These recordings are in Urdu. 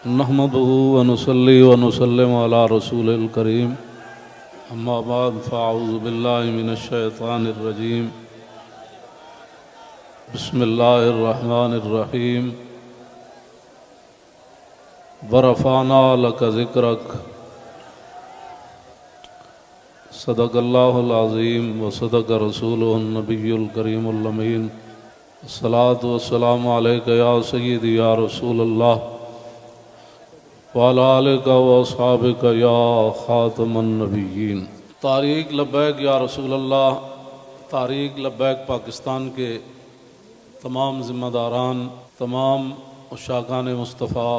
نحمده ونصلي ونسلم على رسول الكريم اما بعد فاعوذ بالله من الشيطان الرجيم بسم الله الرحمن الرحيم ورفعنا لك ذكرك صدق الله العظيم وصدق رسوله النبي الكريم الأمين الصلاة والسلام عليك يا سيدي يا رسول الله وعلى آلك وأصحابك يا خاتم النبيين۔ تحریک لبیک یا رسول اللہ، تحریک لبیک پاکستان کے تمام ذمہ داران، تمام عشاقان مصطفیٰ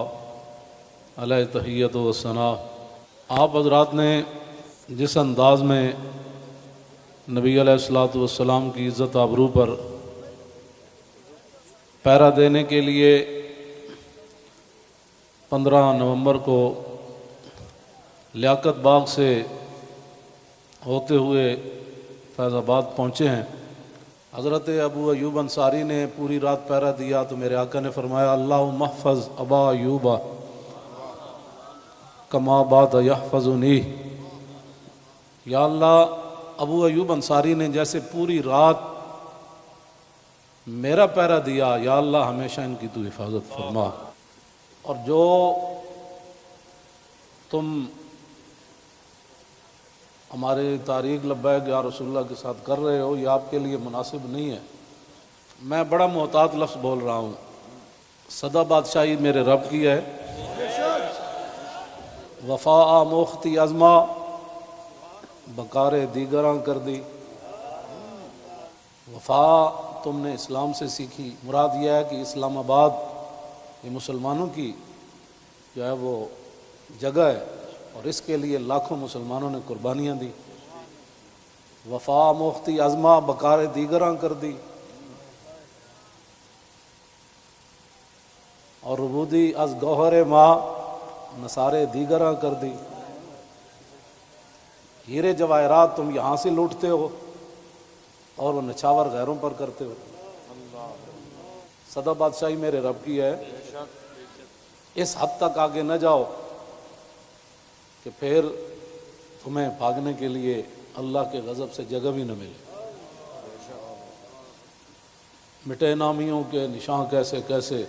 علیہ تحیت و ثنا، آپ حضرات نے جس انداز میں نبی علیہ الصلوۃ والسلام کی عزت آبرو پر پہرا دینے کے لیے 15 نومبر کو لیاقت باغ سے ہوتے ہوئے فیض آباد پہنچے ہیں، حضرت ابو ایوب انصاری نے پوری رات پہرا دیا تو میرے آقا نے فرمایا اللہم احفظ ابا ایوب کما بات یحفظنی، یا اللہ ابو ایوب انصاری نے جیسے پوری رات میرا پہرا دیا، یا اللہ ہمیشہ ان کی تو حفاظت فرما۔ اور جو تم ہمارے تحریک لبیک یا رسول اللہ کے ساتھ کر رہے ہو یہ آپ کے لیے مناسب نہیں ہے۔ میں بڑا محتاط لفظ بول رہا ہوں، سدا بادشاہی میرے رب کی ہے، وفا موختی ازما بکار دیگراں کر دی۔ وفا تم نے اسلام سے سیکھی، مراد یہ ہے کہ اسلام آباد یہ مسلمانوں کی جو ہے وہ جگہ ہے اور اس کے لیے لاکھوں مسلمانوں نے قربانیاں دی۔ وفا موختی ازما بکار دیگراں کر دی، اور ربودی از گوہر ماں نثارے دیگراں کر دی۔ ہیرے جواہرات تم یہاں سے لوٹتے ہو اور وہ نچھاور غیروں پر کرتے ہو۔ سدا بادشاہی میرے رب کی ہے، اس حد تک آگے نہ جاؤ کہ پھر تمہیں بھاگنے کے لیے اللہ کے غضب سے جگہ بھی نہ ملے۔ مٹے نامیوں کے نشان کیسے کیسے،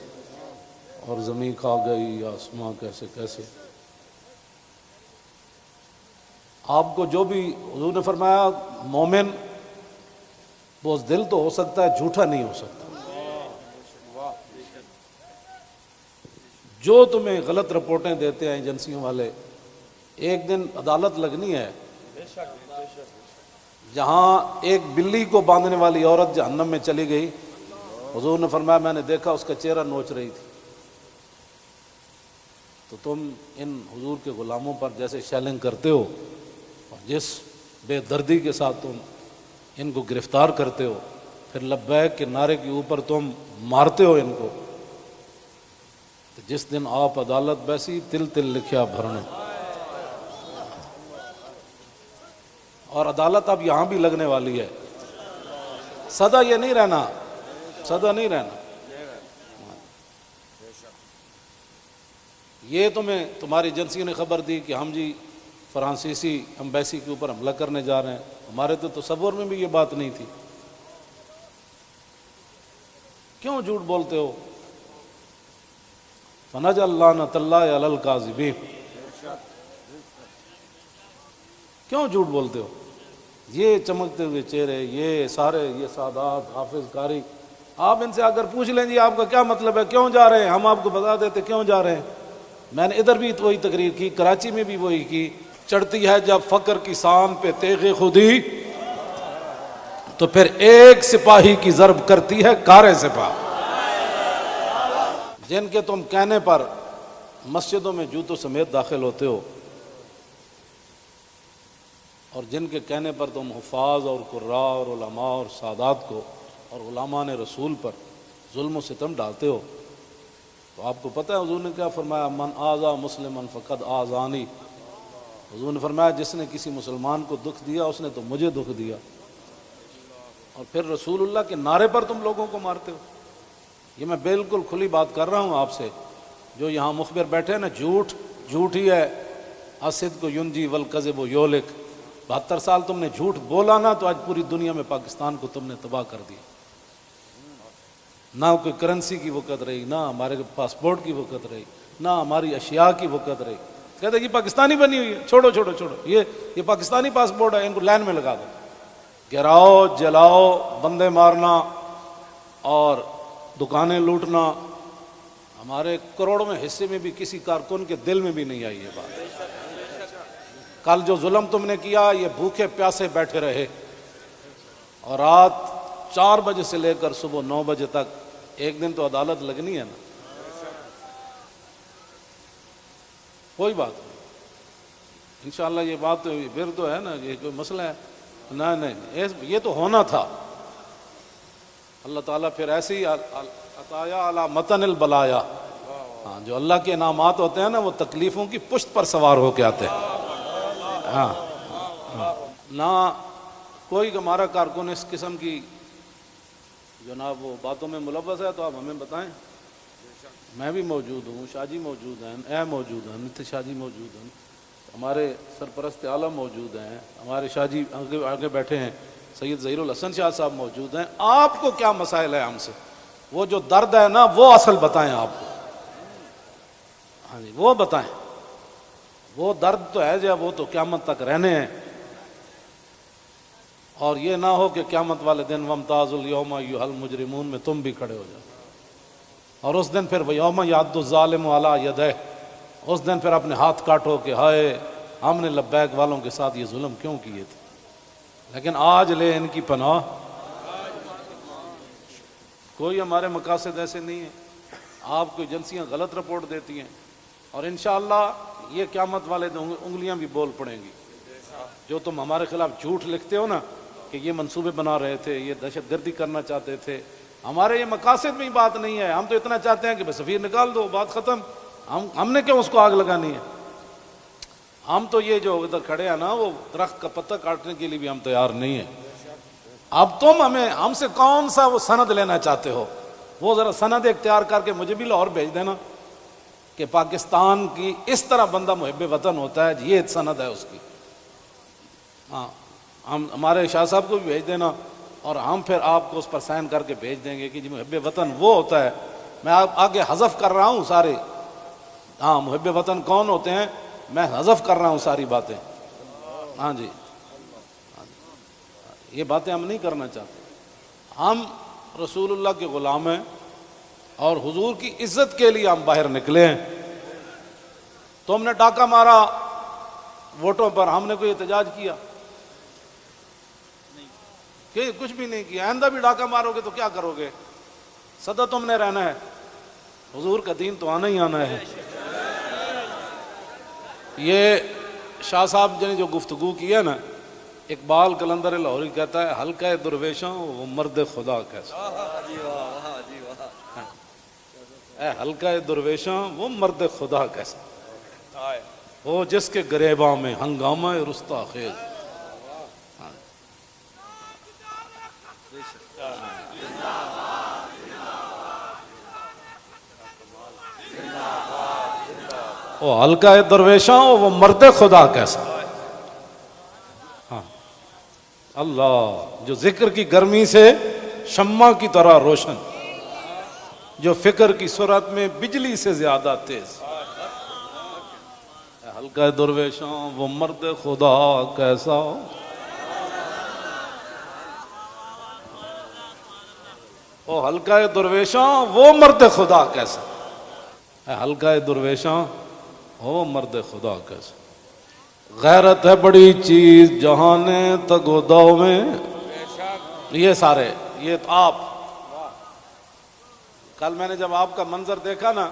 اور زمین کھا گئی آسماں کیسے کیسے۔ آپ کو جو بھی حضور نے فرمایا مومن بزدل تو ہو سکتا ہے، جھوٹا نہیں ہو سکتا۔ جو تمہیں غلط رپورٹیں دیتے ہیں ایجنسیوں والے، ایک دن عدالت لگنی ہے جہاں ایک بلی کو باندھنے والی عورت جہنم میں چلی گئی، حضور نے فرمایا میں نے دیکھا اس کا چہرہ نوچ رہی تھی۔ تو تم ان حضور کے غلاموں پر جیسے شیلنگ کرتے ہو اور جس بے دردی کے ساتھ تم ان کو گرفتار کرتے ہو، پھر لبیک کے نعرے کے اوپر تم مارتے ہو ان کو، تو جس دن آپ عدالت بیسی تل تل لکھیا بھرنے۔ اور عدالت اب یہاں بھی لگنے والی ہے، سدا یہ نہیں رہنا، سدا نہیں رہنا۔ یہ تمہیں تمہاری ایجنسیوں نے خبر دی کہ ہم جی فرانسیسی ایمبیسی کے اوپر حملہ کرنے جا رہے ہیں، ہمارے تو تصور میں بھی یہ بات نہیں تھی۔ کیوں جھوٹ بولتے ہو؟ فنجعل لعنۃ اللہ علی الکاذبین، کیوں جھوٹ بولتے ہو؟ یہ چمکتے ہوئے چہرے، یہ سارے یہ سادات حافظ قاری، آپ ان سے اگر پوچھ لیں جی آپ کا کیا مطلب ہے، کیوں جا رہے ہیں، ہم آپ کو بتا دیتے کیوں جا رہے ہیں۔ میں نے ادھر بھی وہی تقریر کی، کراچی میں بھی وہی کی۔ چڑھتی ہے جب فقر کی سان پہ تیغ خودی، تو پھر ایک سپاہی کی ضرب کرتی ہے کار سپاہ۔ جن کے تم کہنے پر مسجدوں میں جوتوں سمیت داخل ہوتے ہو، اور جن کے کہنے پر تم حفاظ اور قراء اور علماء اور سادات کو اور علماء رسول پر ظلم و ستم ڈالتے ہو، تو آپ کو پتہ ہے حضور نے کیا فرمایا، من آذا مسلما فقد آذانی۔ حضور نے فرمایا جس نے کسی مسلمان کو دکھ دیا اس نے تو مجھے دکھ دیا، اور پھر رسول اللہ کے نعرے پر تم لوگوں کو مارتے ہو۔ یہ میں بالکل کھلی بات کر رہا ہوں آپ سے، جو یہاں مخبر بیٹھے ہیں نا، جھوٹ ہی ہے. الصدق ینجی والکذب یہلک. 72 سال تم نے جھوٹ بولا نا، تو آج پوری دنیا میں پاکستان کو تم نے تباہ کر دیا. نہ کوئی کرنسی کی وقت رہی، نہ ہمارے پاسپورٹ کی وقت رہی، نہ ہماری اشیاء کی وقت رہی. کہتے یہ پاکستانی بنی ہوئی ہے، چھوڑو چھوڑو چھوڑو، یہ پاکستانی پاسپورٹ ہے، ان کو لائن میں لگا دو. گراؤ، جلاؤ، بندے مارنا اور دکانیں لوٹنا، ہمارے کروڑوں میں حصے میں بھی کسی کارکن کے دل میں بھی نہیں آئی یہ بات. کل جو ظلم تم نے کیا، یہ بھوکے پیاسے بیٹھے رہے اور رات 4 بجے سے لے کر صبح 9 بجے تک. ایک دن تو عدالت لگنی ہے نا. کوئی بات نہیں، انشاءاللہ یہ بات پھر تو ہے نا، یہ کوئی مسئلہ ہے؟ نہیں، یہ تو ہونا تھا. اللہ تعالیٰ پھر ایسے ہی عطایا علی متن البلایا. ہاں، جو اللہ کے انعامات ہوتے ہیں نا، وہ تکلیفوں کی پشت پر سوار ہو کے آتے ہیں. ہاں، نہ کوئی ہمارا کارکن اس قسم کی جناب وہ باتوں میں ملوث ہے تو آپ ہمیں بتائیں. میں بھی موجود ہوں، شاہ جی موجود ہیں، اے موجود ہیں، نتیش شاہ جی موجود ہیں، ہمارے سرپرست عالم موجود ہیں، ہمارے شاہ جی آگے بیٹھے ہیں، سید ظہیر الحسن شاہ صاحب موجود ہیں. آپ کو کیا مسائل ہے ہم سے؟ وہ جو درد ہے نا، وہ اصل بتائیں آپ کو. ہاں جی، وہ بتائیں. وہ درد تو ہے جو وہ تو قیامت تک رہنے ہیں. اور یہ نہ ہو کہ قیامت والے دن وامتاز الیوم ایھا المجرمون میں تم بھی کھڑے ہو جاؤ. اور اس دن پھر یوم یعض الظالم علی یدیہ، اس دن پھر اپنے ہاتھ کاٹو کہ ہائے ہم نے لبیک والوں کے ساتھ یہ ظلم کیوں کیے تھے. لیکن آج لے ان کی پناہ. کوئی ہمارے مقاصد ایسے نہیں ہیں. آپ کو ایجنسیاں غلط رپورٹ دیتی ہیں اور انشاءاللہ یہ قیامت والے دن انگلیاں بھی بول پڑیں گی. جو تم ہمارے خلاف جھوٹ لکھتے ہو نا کہ یہ منصوبے بنا رہے تھے، یہ دہشت گردی کرنا چاہتے تھے، ہمارے یہ مقاصد میں ہی بات نہیں ہے. ہم تو اتنا چاہتے ہیں کہ بس سفیر نکال دو، بات ختم. ہم نے کیوں اس کو آگ لگانی ہے؟ ہم تو یہ جو ادھر کھڑے ہیں نا، وہ درخت کا پتہ کاٹنے کے لیے بھی ہم تیار نہیں ہیں. اب تم ہم سے کون سا وہ سند لینا چاہتے ہو؟ وہ ذرا سند اختیار کر کے مجھے بھی لاہور بھیج دینا کہ پاکستان کی اس طرح بندہ محب وطن ہوتا ہے، یہ سند ہے اس کی. ہاں، ہمارے شاہ صاحب کو بھی بھیج دینا اور ہم پھر آپ کو اس پر سائن کر کے بھیج دیں گے کہ جی محب وطن وہ ہوتا ہے. میں آگے حذف کر رہا ہوں سارے. ہاں، محب وطن کون ہوتے ہیں میں حذف کر رہا ہوں ساری باتیں. ہاں جی، یہ باتیں ہم نہیں کرنا چاہتے. ہم رسول اللہ کے غلام ہیں اور حضور کی عزت کے لیے ہم باہر نکلے ہیں. تم نے ڈاکہ مارا ووٹوں پر، ہم نے کوئی احتجاج کیا؟ کہ کچھ بھی نہیں کیا. آئندہ بھی ڈاکہ مارو گے تو کیا کرو گے؟ سدا تم نے رہنا ہے، حضور کا دین تو آنا ہی آنا ہے. یہ شاہ صاحب نے جو گفتگو کی ہے نا، اقبال قلندر لاہوری کہتا ہے حلقہ درویشاں وہ مرد خدا کیسا. اے حلقہ درویشاں وہ مرد خدا کیسا، وہ جس کے گریباں میں ہنگامہ رستا خیز. وہ حلقہ درویشاں وہ مرد خدا کیسا. ہاں، اللہ جو ذکر کی گرمی سے شمع کی طرح روشن، جو فکر کی سرعت میں بجلی سے زیادہ تیز. حلقہ درویشاں وہ مرد خدا کیسا. وہ حلقہ درویشاں وہ مرد خدا کیسا. حلقہ درویشاں وہ مرد خدا کیسا. غیرت ہے بڑی چیز جہانے تگ و دو میں. یہ سارے یہ تو آپ، کل میں نے جب آپ کا منظر دیکھا نا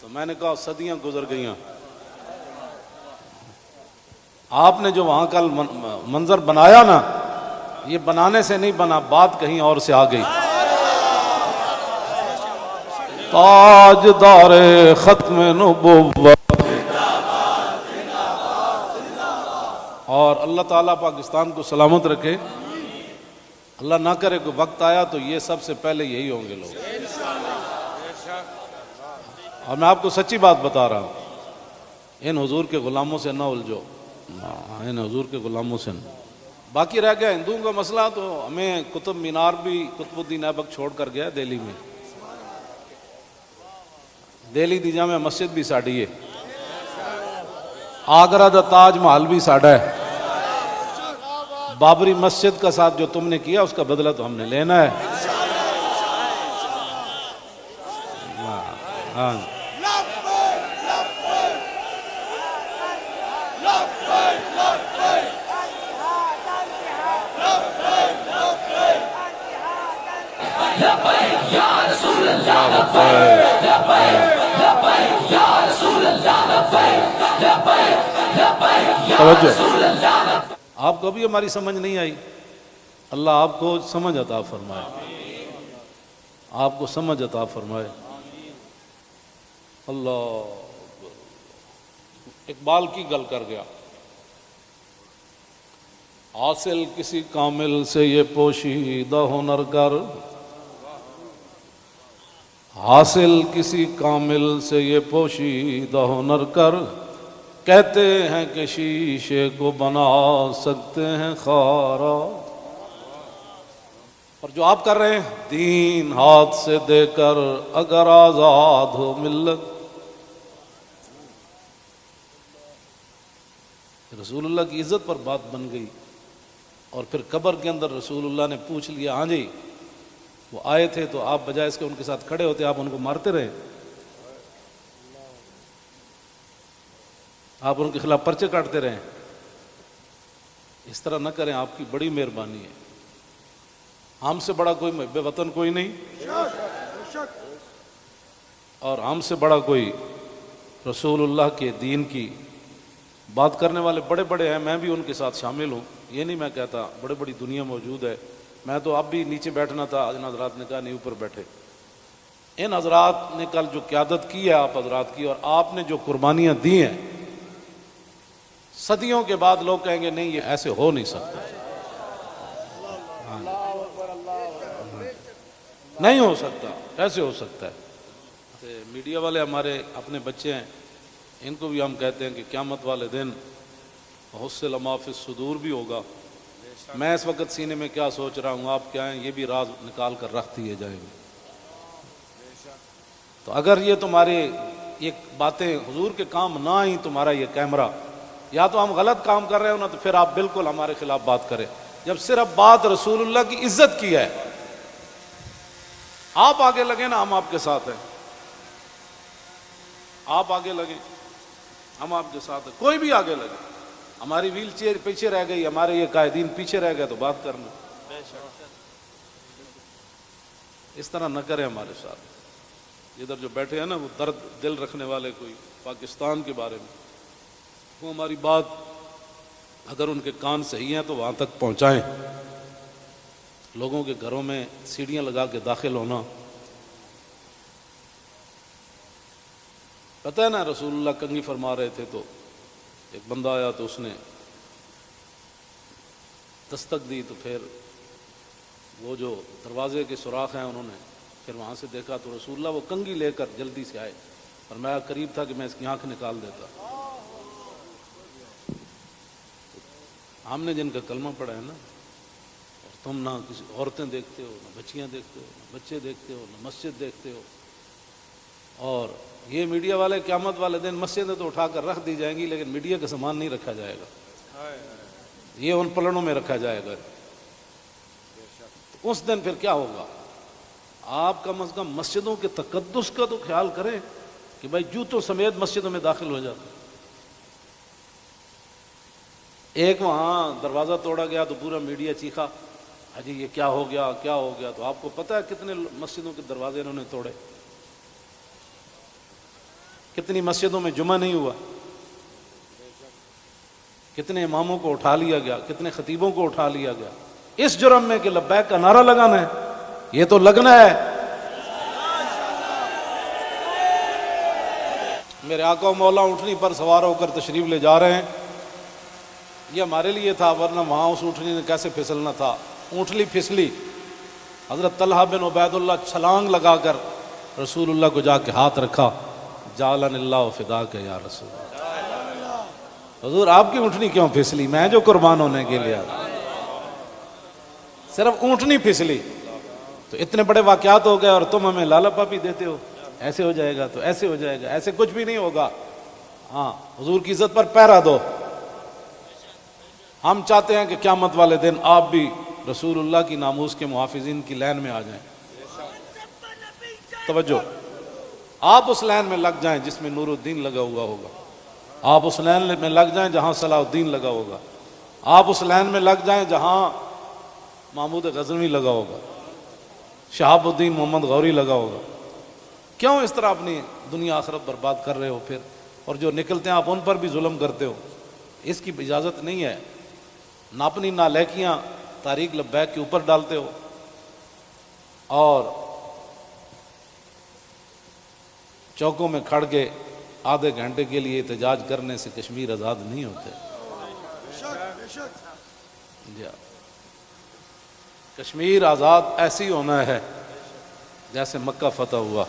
تو میں نے کہا صدیاں گزر گئیں. آپ نے جو وہاں کل منظر بنایا نا، یہ بنانے سے نہیں بنا، بات کہیں اور سے آ گئی. تاجدار ختم نبوت. اور اللہ تعالیٰ پاکستان کو سلامت رکھے. اللہ نہ کرے کوئی وقت آیا تو یہ سب سے پہلے یہی ہوں گے لوگ. اور میں آپ کو سچی بات بتا رہا ہوں، ان حضور کے غلاموں سے نہ الجھو، ان حضور کے غلاموں سے نہ۔ باقی رہ گیا ہندوؤں کا مسئلہ، تو ہمیں قطب مینار بھی قطب الدین ایبک چھوڑ کر گیا دہلی میں، دہلی دی جامع مسجد بھی ساڑی ہے، آگرہ دا تاج محل بھی ساڑا ہے، بابری مسجد کا ساتھ جو تم نے کیا اس کا بدلہ تو ہم نے لینا ہے۔ ہاں توجہ، آپ کو بھی ہماری سمجھ نہیں آئی، اللہ آپ کو سمجھ عطا فرمائے، آپ کو سمجھ عطا فرمائے۔ اللہ اقبال کی گل کر گیا، حاصل کسی کامل سے یہ پوشیدہ ہنر کر، حاصل کسی کامل سے یہ پوشیدہ ہنر کر، کہتے ہیں کہ شیشے کو بنا سکتے ہیں خارا۔ اور جو آپ کر رہے ہیں، دین ہاتھ سے دے کر اگر آزاد ہو ملت۔ رسول اللہ کی عزت پر بات بن گئی، اور پھر قبر کے اندر رسول اللہ نے پوچھ لیا، ہاں جی وہ آئے تھے تو آپ بجائے اس کے ان کے ساتھ کھڑے ہوتے، آپ ان کو مارتے رہے، آپ ان کے خلاف پرچے کاٹتے رہے۔ اس طرح نہ کریں، آپ کی بڑی مہربانی ہے، ہم سے بڑا کوئی محب وطن کوئی نہیں، اور ہم سے بڑا کوئی رسول اللہ کے دین کی بات کرنے والے بڑے بڑے ہیں، میں بھی ان کے ساتھ شامل ہوں، یہ نہیں میں کہتا، بڑے بڑی دنیا موجود ہے، میں تو اب بھی نیچے بیٹھنا تھا، ان حضرات نے کہا نہیں اوپر بیٹھے۔ ان حضرات نے کل جو قیادت کی ہے آپ حضرات کی، اور آپ نے جو قربانیاں دی ہیں، صدیوں کے بعد لوگ کہیں گے نہیں یہ ایسے ہو نہیں سکتا، نہیں ہو سکتا، ایسے ہو سکتا ہے۔ میڈیا والے ہمارے اپنے بچے ہیں، ان کو بھی ہم کہتے ہیں کہ قیامت والے دن حصل ما فی الصدور بھی ہوگا۔ میں اس وقت سینے میں کیا سوچ رہا ہوں، آپ کیا ہیں، یہ بھی راز نکال کر رکھ دیے جائیں گے۔ تو اگر یہ تمہاری یہ باتیں حضور کے کام نہ آئیں، تمہارا یہ کیمرہ، یا تو ہم غلط کام کر رہے ہو نا، تو پھر آپ بالکل ہمارے خلاف بات کریں۔ جب صرف بات رسول اللہ کی عزت کی ہے، آپ آگے لگے نا، ہم آپ کے ساتھ ہیں، آپ آگے لگیں، ہم آپ کے ساتھ ہیں، کوئی بھی آگے لگے، ہماری ویل چیئر پیچھے رہ گئی، ہمارے یہ قائدین پیچھے رہ گئے تو بات کرنا، اس طرح نہ کریں ہمارے ساتھ۔ ادھر جو بیٹھے ہیں نا، وہ درد دل رکھنے والے، کوئی پاکستان کے بارے میں، وہ ہماری بات اگر ان کے کان صحیح ہیں تو وہاں تک پہنچائیں۔ لوگوں کے گھروں میں سیڑھیاں لگا کے داخل ہونا، پتہ ہے نا رسول اللہ کنگھی فرما رہے تھے تو ایک بندہ آیا تو اس نے دستک دی، تو پھر وہ جو دروازے کے سوراخ ہیں انہوں نے پھر وہاں سے دیکھا تو رسول اللہ وہ کنگھی لے کر جلدی سے آئے، اور میں قریب تھا کہ میں اس کی آنکھ نکال دیتا۔ ہم نے جن کا کلمہ پڑھا ہے نا، اور تم نہ کسی عورتیں دیکھتے ہو، نہ بچیاں دیکھتے ہو، نہ بچے دیکھتے ہو، نہ مسجد دیکھتے ہو، اور یہ میڈیا والے قیامت والے دن مسجدیں تو اٹھا کر رکھ دی جائیں گی، لیکن میڈیا کا سامان نہیں رکھا جائے گا، یہ ان پلڑوں میں رکھا جائے گا۔ تو اس دن پھر کیا ہوگا؟ آپ کم از کم مسجدوں کے تقدس کا تو خیال کریں کہ بھائی جوتوں سمیت مسجدوں میں داخل ہو جاتے۔ ایک وہاں دروازہ توڑا گیا تو پورا میڈیا چیخا، حجی یہ کیا ہو گیا، کیا ہو گیا؟ تو آپ کو پتہ ہے کتنے مسجدوں کے دروازے انہوں نے توڑے، کتنی مسجدوں میں جمعہ نہیں ہوا، کتنے اماموں کو اٹھا لیا گیا، کتنے خطیبوں کو اٹھا لیا گیا، اس جرم میں کہ لبیک کا نعرہ لگانا ہے، یہ تو لگنا ہے۔ میرے آقا و مولا اونٹنی پر سوار ہو کر تشریف لے جا رہے ہیں، یہ ہمارے لیے تھا، ورنہ وہاں اس اونٹنی نے کیسے پھسلنا تھا، اونٹلی پھسلی، حضرت طلحہ بن عبید اللہ چھلانگ لگا کر رسول اللہ کو جا کے ہاتھ رکھا، جعلن اللہ فداک یا رسول اللہ۔ حضور آپ کی اونٹنی کیوں پھسلی؟ میں جو قربان ہونے کے لیے صرف اونٹنی پھسلی تو اتنے بڑے واقعات ہو گئے اور تم ہمیں لالا پاپی دیتے ہو، ایسے ہو جائے گا تو ایسے ہو جائے گا، ایسے کچھ بھی نہیں ہوگا۔ ہاں حضور کی عزت پر پہرا دو۔ ہم چاہتے ہیں کہ قیامت والے دن آپ بھی رسول اللہ کی ناموس کے محافظین کی لائن میں آ جائیں۔ توجہ، آپ اس لائن میں لگ جائیں جس میں نور الدین لگا ہوا ہوگا، آپ اس لائن میں لگ جائیں جہاں صلاح الدین لگا ہوگا، آپ اس لائن میں لگ جائیں جہاں محمود غزنوی لگا ہوگا، شہاب الدین محمد غوری لگا ہوگا۔ کیوں اس طرح اپنی دنیا آخرت برباد کر رہے ہو پھر؟ اور جو نکلتے ہیں آپ ان پر بھی ظلم کرتے ہو، اس کی اجازت نہیں ہے۔ نہ اپنی نالائکیاں طریق لبیک کے اوپر ڈالتے ہو، اور چوکوں میں کھڑ کے آدھے گھنٹے کے لیے احتجاج کرنے سے کشمیر آزاد نہیں ہوتے۔ کشمیر آزاد ایسی ہونا ہے جیسے مکہ فتح ہوا،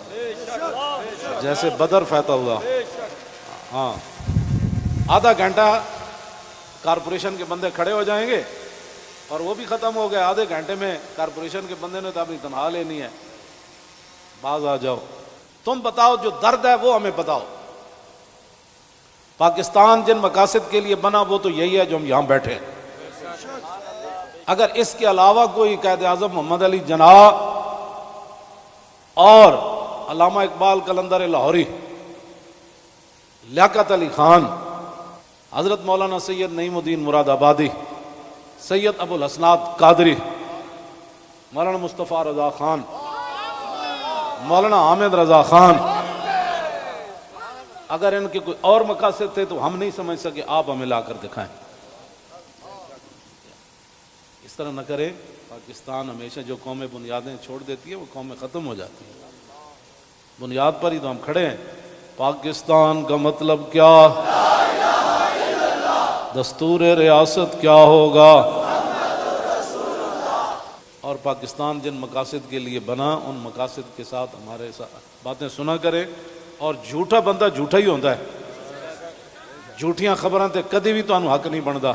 جیسے بدر فتح ہوا۔ ہاں، آدھا گھنٹہ کارپوریشن کے بندے کھڑے ہو جائیں گے اور وہ بھی ختم ہو گئے۔ آدھے گھنٹے میں کارپوریشن کے بندے نے تو اپنی تنخواہ لینی ہے، باز آ جاؤ۔ تم بتاؤ جو درد ہے وہ ہمیں بتاؤ۔ پاکستان جن مقاصد کے لیے بنا وہ تو یہی ہے جو ہم یہاں بیٹھے ہیں۔ اگر اس کے علاوہ کوئی قائد اعظم محمد علی جناح اور علامہ اقبال قلندر لاہوری، لیاقت علی خان، حضرت مولانا سید نعیم الدین مراد آبادی، سید ابو الحسنات قادری، مولانا مصطفیٰ رضا خان، مولانا حامد رضا خان، اگر ان کے کوئی اور مقاصد تھے تو ہم نہیں سمجھ سکے، آپ ہمیں لا کر دکھائیں۔ اس طرح نہ کریں۔ پاکستان ہمیشہ جو قومیں بنیادیں چھوڑ دیتی ہیں وہ قومیں ختم ہو جاتی ہیں۔ بنیاد پر ہی تو ہم کھڑے ہیں۔ پاکستان کا مطلب کیا؟ دستور ریاست کیا ہوگا؟ اور پاکستان جن مقاصد کے لیے بنا ان مقاصد کے ساتھ ہمارے ساتھ باتیں سنا کرے۔ اور جھوٹا بندہ جھوٹا ہی ہوتا ہے، جھوٹیاں خبراں تے کدی بھی تانوں حق نہیں بندا۔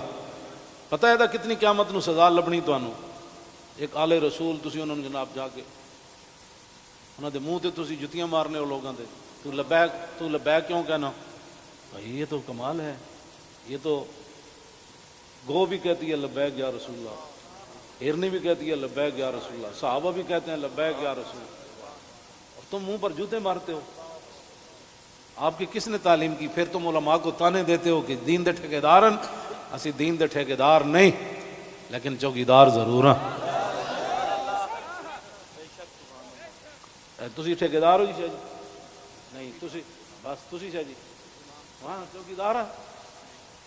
پتہ ہے کتنی قیامت نو سزا لبنی تانوں۔ ایک آلے رسول تسی انہوں نے جناب جا کے انہاں دے منہ تے تسی جتیاں مارنے ہو لوگاں دے، تو لبیک کیوں کہنا؟ بھائی یہ تو کمال ہے، یہ تو گو بھی کہتی ہے لبیک یا رسول اللہ، ہرنی بھی کہتی ہے لبیک یا رسول اللہ، صحابہ بھی کہتے ہیں لبیک یا رسول اللہ، اور تم منہ پر جوتے مارتے ہو۔ آپ کی کس نے تعلیم کی؟ پھر تم علماء کو تانے دیتے ہو کہ دین دے ٹھیکیدارن، اسی دین دے ٹھیکیدار نہیں لیکن چوکیدار ضرور ہیں۔ تسی ٹھیکیدار ہو جی شاہ جی؟ نہیں، تسی بس تسی شاہ جی وہاں چوکیدار ہیں۔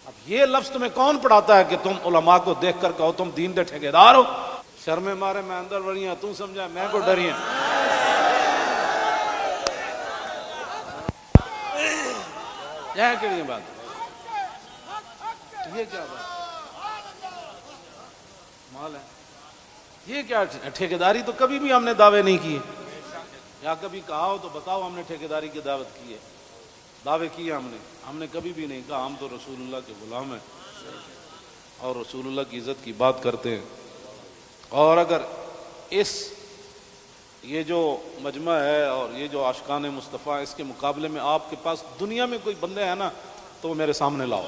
اب یہ لفظ تمہیں کون پڑھاتا ہے کہ تم علماء کو دیکھ کر کہو تم دین دے ٹھیکیدار ہو؟ شرم مارے میں اندر بڑی ہیں، تم سمجھا میں کو ڈری ہیں۔ یہ کیڑی بات؟ یہ کیا بات مال ہے؟ یہ کیا ٹھیکیداری؟ تو کبھی بھی ہم نے دعوے نہیں کیے، یا کبھی کہا ہو تو بتاؤ ہم نے ٹھیکیداری کی دعوت کی ہے، دعوے کیے ہم نے کبھی بھی نہیں کہا ہم تو رسول اللہ کے غلام ہیں اور رسول اللہ کی عزت کی بات کرتے ہیں۔ اور اگر یہ جو مجمع ہے اور یہ جو عاشقان مصطفیٰ، اس کے مقابلے میں آپ کے پاس دنیا میں کوئی بندے ہیں نا تو وہ میرے سامنے لاؤ۔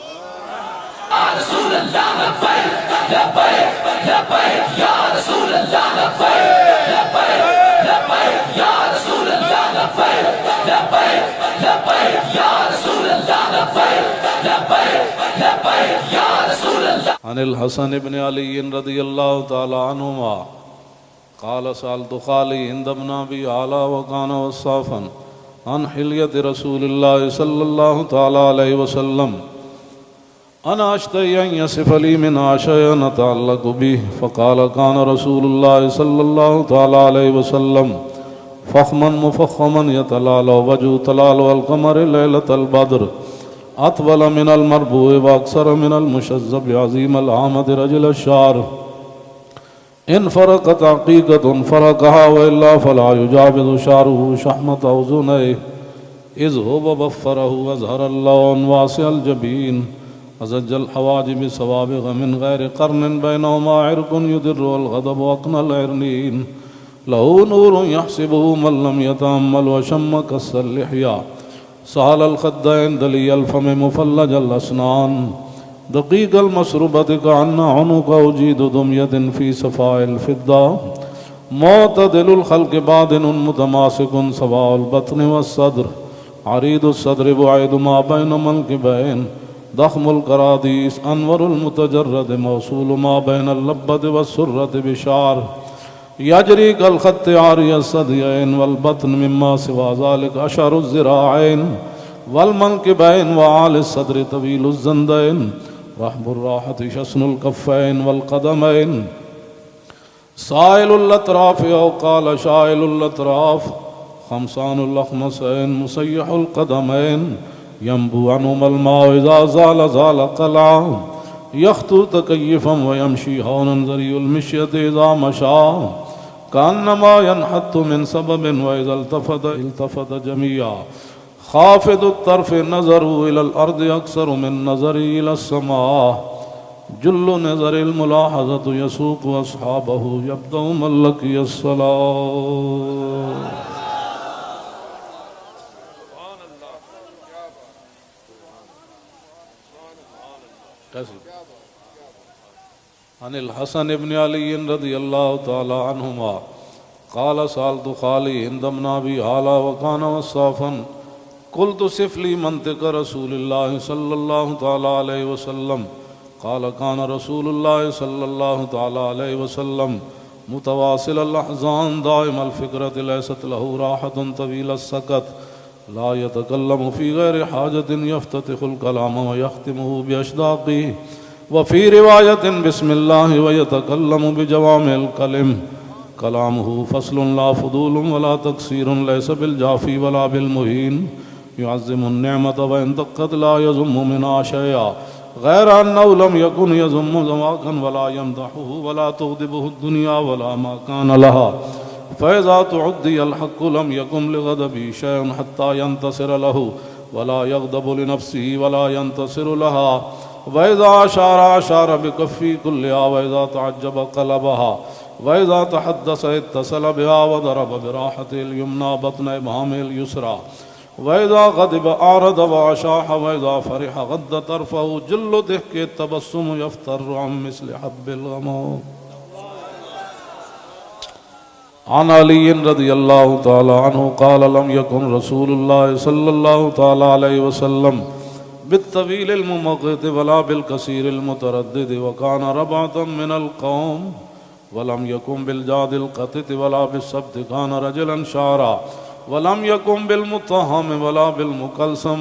رسول اللہ لبیک لبیک لبیک یا رسول اللہ لبیک لبیک لبیک یا رسول اللہ لبیک لبیک لبیک یا رسول اللہ لبیک لبیک لبیک یا رسول اللہ۔ عن الحسن بن علی رضی اللہ تعالی عنہما قال سألت خالي عند ابن أبي علا وكان وصافا عن حلية رسول الله صلى الله تعالى عليه وسلم أنا أشتهي أن يصف لي منها شيئا أتعلق به فقال كان رسول الله صلى الله تعالى عليه وسلم فخما مفخما يتلالى وجه تلالى القمر ليلة البدر أطول من المربوع وأكثر من المشذب عظيم العامد رجل الشعر ان فرقت عقیقت فرقها وإلا فلا يجاوز شعره شحمة أذنيه إذ هو بفره وأظهر اللون واسع الجبين أزج الحواجب سوابغ من غير قرن بينهما عرق يدر والغضب أقنى العرنين له نور يحسبه من لم يتأمل وشم كس اللحية سهل الخدين دلي الفم مفلج الأسنان دقيق المسربة كأن عنق أجيد دمية في صفاء الفضة معتدل الخلق بادن متماسك سواء البطن والصدر عريض الصدر بعيد ما بين منكبين ضخم الكراديس أنور المتجرد موصول ما بين اللبة والسرة بشعر يجري كالخط عاري الثديين والبطن مما سوى ذلك أشعر الذراعين والمنكبين وعالي الصدر طويل الزندين رحب الراحة شسن الكفين والقدمين سائل الأطراف أو قال شائل الأطراف خمسان الأخمسين مسيح القدمين ينبو عنهما الماء إذا زال زال قلعا يخطو تكيفا ويمشي هونا ذري المشية إذا مشى كأنما ينحط من سبب وإذا التفت جميعا خافض الطرف نظره إلى الأرض أكثر من نظره إلى السماء جل نظر الملاحظة يسوق أصحابه يبدأ من لقي الصلاة. عن الحسن بن علي رضي الله تعالى عنهما قال سألت خالي هند بن أبي هالة وكان وصافا قلت صف لي منطق رسول الله صلى الله تعالى عليه وسلم قال كان رسول الله صلى الله تعالى عليه وسلم متواصل الأحزان دائم الفكرة ليست له راحة طويل السكت لا يتكلم في غير حاجة يفتتح الكلام ويختمه بأشداقه وفي رواية بسم الله ويتكلم بجوامع الكلم كلامه فصل لا فضول ولا تقصير ليس بالجافي ولا بالمهين يعظم النعمة وإن دقت لا يذم منها شيئا غير أنه لم يكن يذم ذواقا ولا يمدحه ولا تغضبه الدنيا ولا ما كان لها فإذا تعدي الحق لم يكن لغضبه شيء حتى ينتصر له ولا يغضب لنفسه ولا ينتصر لها وإذا أشار بكفي كلها وإذا تعجب قلبها وإذا تحدث اتصل بها وضرب براحته اليمنى بطن إبهامه اليسرى وإذا غضب أعرض وأشاح وإذا فرح غض طرفه جل ضحك التبسم يفتر عن مثل حب الغمام. عن علي رضي الله تعالى عنه قال لم يكن رسول الله صلى الله تعالى عليه وسلم بالطويل الممقت ولا بالكثير المتردد وكان ربعة من القوم ولم يكن بالجاد القطت ولا بالسبت كان رجلا شعرا ولم يكن بالمطهم ولا بالمكلسم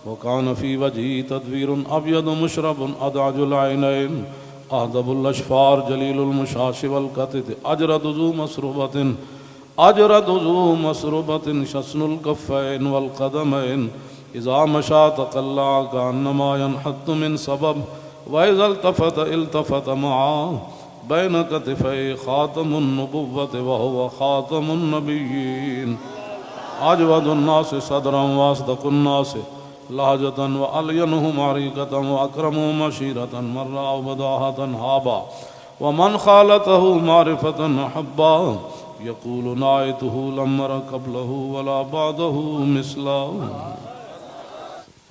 وكان في وجهه تدوير أبيض مشرب أدعج العينين أهدب الأشفار جليل المشاش والقطت أجرد ذو مسربة شسن الكفين والقدمين إذا مشى تقلع كأنما ينحط من سبب وإذا التفت معه بين كتفي خاتم النبوة وهو خاتم النبيين أجود الناس صدرا وأصدق الناس لهجة وألينهم عريقة وأكرمهم عشيرة مرة وبداهة هابا ومن خالته معرفة أحبا يقول نعيته لم أر قبله ولا بعده مثله.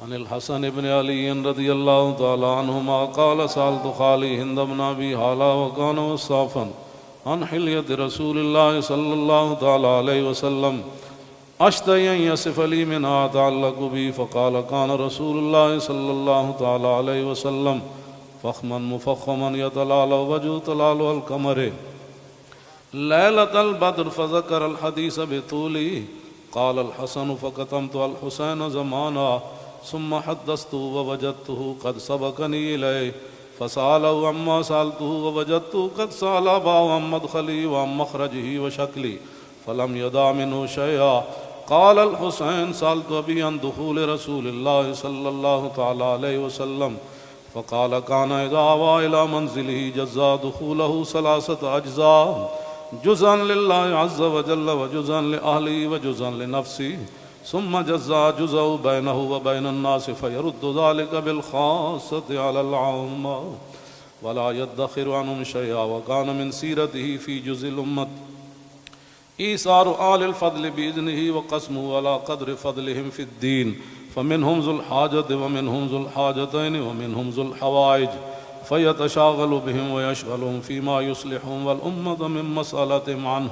عن الحسن بن علي رضي الله تعالى عنهما قال سألت خالي هند بن أبي هالة وكان وصافا عن حلية رسول الله صلى الله تعالى عليه وسلم أشتهي أن يصف لي منها أتعلق بي فقال كان رسول الله صلى الله تعالى عليه وسلم فخما مفخما يتلالى وجه تلالى القمر ليلة البدر فذكر الحديث بطوله قال الحسن فكتمت الحسين زمانا ثم حدثته ووجدته قد سبقني إليه فسأله عما سألته ووجدته قد سأل أباه عن مدخلي وعن مخرجه وشكلي فلم يدع منه شيئا. قال الحسين سألت أبي عن دخول رسول الله صلى الله تعالى عليه وسلم فقال كان إذا آوى إلى منزله جزا دخوله 3 أجزاء جزءا لله عز وجل وجزءا لأهله وجزءا لنفسه ثم جزء بينه وبين الناس فيرد ذلك بالخاصة على العامة ولا يدخر عنهم شيئا وكان من سيرته في جزء الأمة إيثار آل الفضل بإذنه وقسمه على قدر فضلهم في الدين فمنهم ذو الحاجة ومنهم ذو الحاجتين ومنهم ذو الحوائج فيتشاغل بهم ويشغلهم فيما يصلحهم والأمة من مسألتهم عنه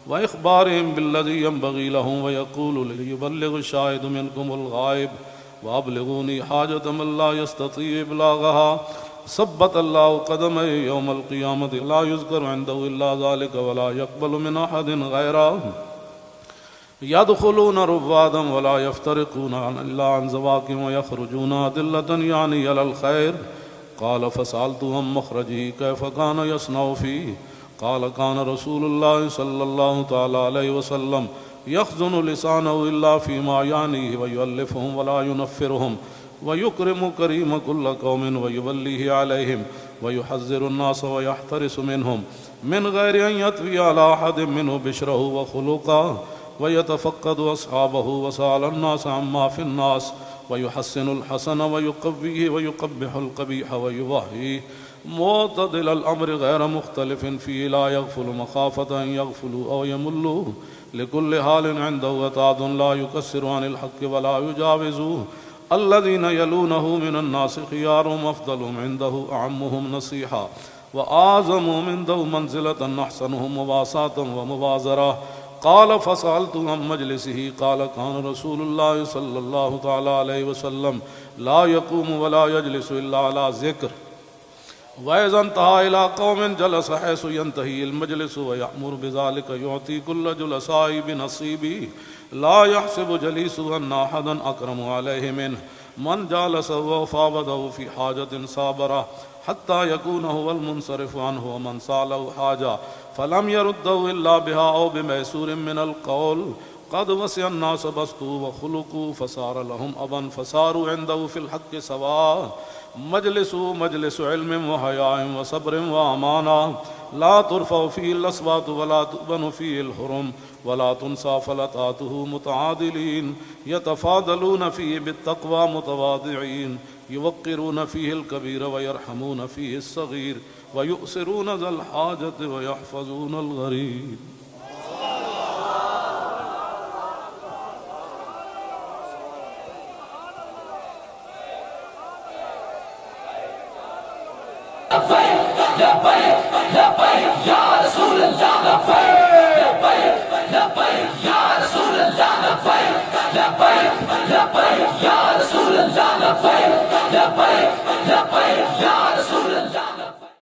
وإخبارهم بالذي ينبغي لهم ويقول ليبلغ الشاهد منكم الغائب وأبلغوني حاجة من لا يستطيع إبلاغها ثبت الله قدمه يوم القيامة لا يذكر عنده إلا ذلك ولا يقبل من أحد غيره يدخلون رفادا ولا يفترقون إلا عن زواكم ويخرجون أدلة يعني على الخير قال فسألته عن مخرجه كيف كان يصنع فيه قال كان رسول الله صلى الله تعالى عليه وسلم يخزن لسانه إلا فيما يعنيه ويؤلفهم ولا ينفرهم ويكرم كريم كل قوم ويوليه عليهم ويحذر الناس ويحترس منهم من غير أن يطوي على أحد منه بشره وخلقه ويتفقد أصحابه وسأل الناس عما في الناس ويحسن الحسن ويقويه ويقبح القبيح ويوهيه معتدل الأمر غير مختلف فيه لا يغفل مخافة أن يغفلوا أو يملوا لكل حال عنده وتعد لا يكسر عن الحق ولا يجاوزوه الذين يلونه من الناس خيارهم أفضلهم عنده أعمهم نصيحة وأعظمهم عنده منزلة أحسنهم مواساة ومبازرة قال فسألت عن مجلسه قال كان رسول الله صلى الله تعالى عليه وسلم لا يقوم ولا يجلس إلا على ذكر وإذا انتهى إلى قوم جلس حيث ينتهي المجلس ويأمر بذلك يعطي كل جلساء بنصيبه لا يحسب جليسه أن أحدا أكرم عليه منه من جالسه وفاوضه في حاجة صابرة حتى يكون هو المنصرف عنه ومن سأله حاجة فلم يرده إلا بها أو بميسور من القول قد وسع الناس بسطوا وخلقوا فصار لهم أبا فصاروا عنده في الحق سواء مجلس علم وحياء وصبر وأمانة لا ترفع فيه الأصوات ولا تؤبن فيه الحرم ولا تنسى فلتاته متعادلين يتفاضلون فيه بالتقوى متواضعين يوقرون فيه الكبير ويرحمون فيه الصغير ويؤثرون ذا الحاجة ويحفظون الغريب لبيك لبيك لبيك يا رسول الله لبيك لبيك لبيك يا رسول الله لبيك لبيك لبيك يا رسول الله لبيك لبيك لبيك يا